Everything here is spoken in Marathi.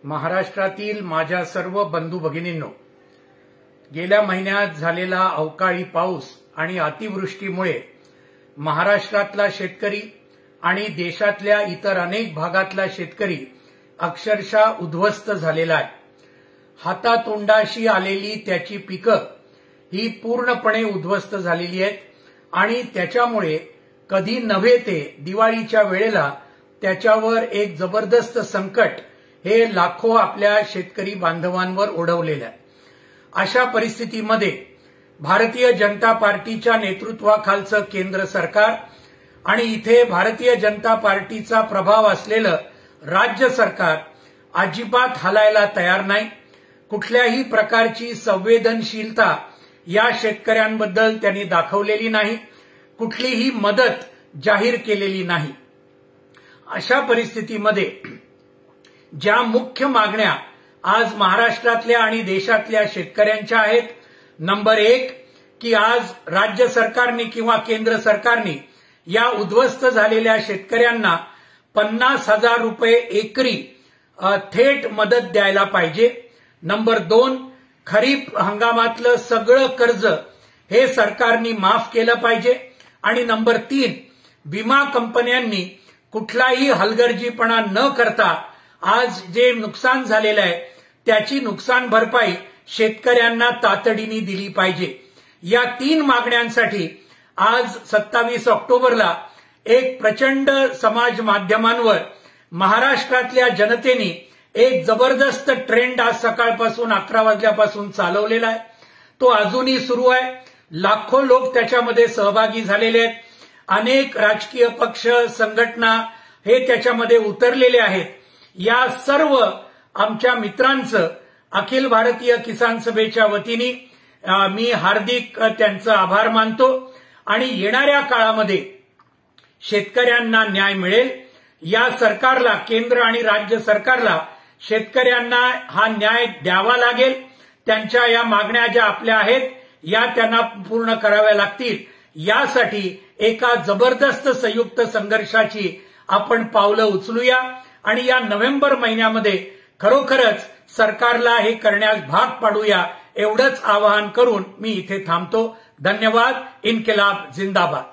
महाराष्ट्रातील माझ्या सर्व बंधू भगिनींनो, गेल्या महिन्यात झालेला अवकाळी पाऊस आणि अतिवृष्टीमुळे महाराष्ट्रातला शेतकरी आणि देशातल्या इतर अनेक भागातला शेतकरी अक्षरशः उद्ध्वस्त झालेला आहे। हातातोंडाशी आलेली त्याची पिकं ही पूर्णपणे उद्ध्वस्त झालेली आहेत आणि त्याच्यामुळे कधी नव्हे ते दिवाळीच्या वेळेला त्याच्यावर एक जबरदस्त संकट हे लाखो आपल्या शेतकरी बांधवांवर ओढवलेलं आहे। अशा परिस्थितीमध्ये भारतीय जनता पार्टीच्या नेतृत्वाखालचं केंद्र सरकार आणि इथे भारतीय जनता पार्टीचा प्रभाव असलेलं राज्य सरकार अजिबात हलायला तयार नाही। कुठल्याही प्रकारची संवेदनशीलता या शेतकऱ्यांबद्दल त्यांनी दाखवलेली नाही, कुठलीही मदत जाहीर केलेली नाही। अशा परिस्थितीमध्ये ज्या मुख्य मागण्या आज महाराष्ट्रातल्या आणि देशातल्या शेतकऱ्यांच्या आहेत, नंबर 1 की आज राज्य सरकारने किंवा केंद्र सरकारने या उद्ध्वस्त झालेल्या शेतकऱ्यांना 50,000 रुपये एकरी थेट मदत द्यायला पाहिजे। नंबर 2 खरीप हंगामातलं सगळं कर्ज हे सरकारने माफ केलं पाहिजे आणि नंबर 3 विमा कंपन्यांनी कुठलाही हलगर्जीपणा न करता आज जे नुकसान झालेलं आहे त्याची नुकसान भरपाई शेतकऱ्यांना तातडीने दिली पाहिजे। या 3 मागण्यांसाठी आज 27 ऑक्टोबरला एक प्रचंड समाज माध्यमांवर महाराष्ट्रातल्या जनतेने एक जबरदस्त ट्रेंड आज सकाळपासून 11 वाजल्यापासून चालवलेला आहे। तो अजूनही सुरू आहे। लाखो लोक त्याच्यामध्ये सहभागी झालेले आहेत। अनेक राजकीय पक्ष संघटना हे त्याच्यामध्ये उतरलेले आहेत। या सर्व आमच्या मित्रांचं अखिल भारतीय किसान सभेच्या वतीने मी हार्दिक त्यांचं आभार मानतो आणि येणाऱ्या काळामध्ये शेतकऱ्यांना न्याय मिळेल। या सरकारला, केंद्र आणि राज्य सरकारला शेतकऱ्यांना हा न्याय द्यावा लागेल। त्यांच्या या मागण्या ज्या आपल्या आहेत या त्यांना पूर्ण कराव्या लागतील। यासाठी एका जबरदस्त संयुक्त संघर्षाची आपण पावलं उचलूया आणि या नोव्हेंबर महिन्यामध्ये खरोखरच सरकारला हे करण्यास भाग पाडूया, एवढंच आवाहन करून मी इथे थांबतो। धन्यवाद। इन्किलाब जिंदाबाद।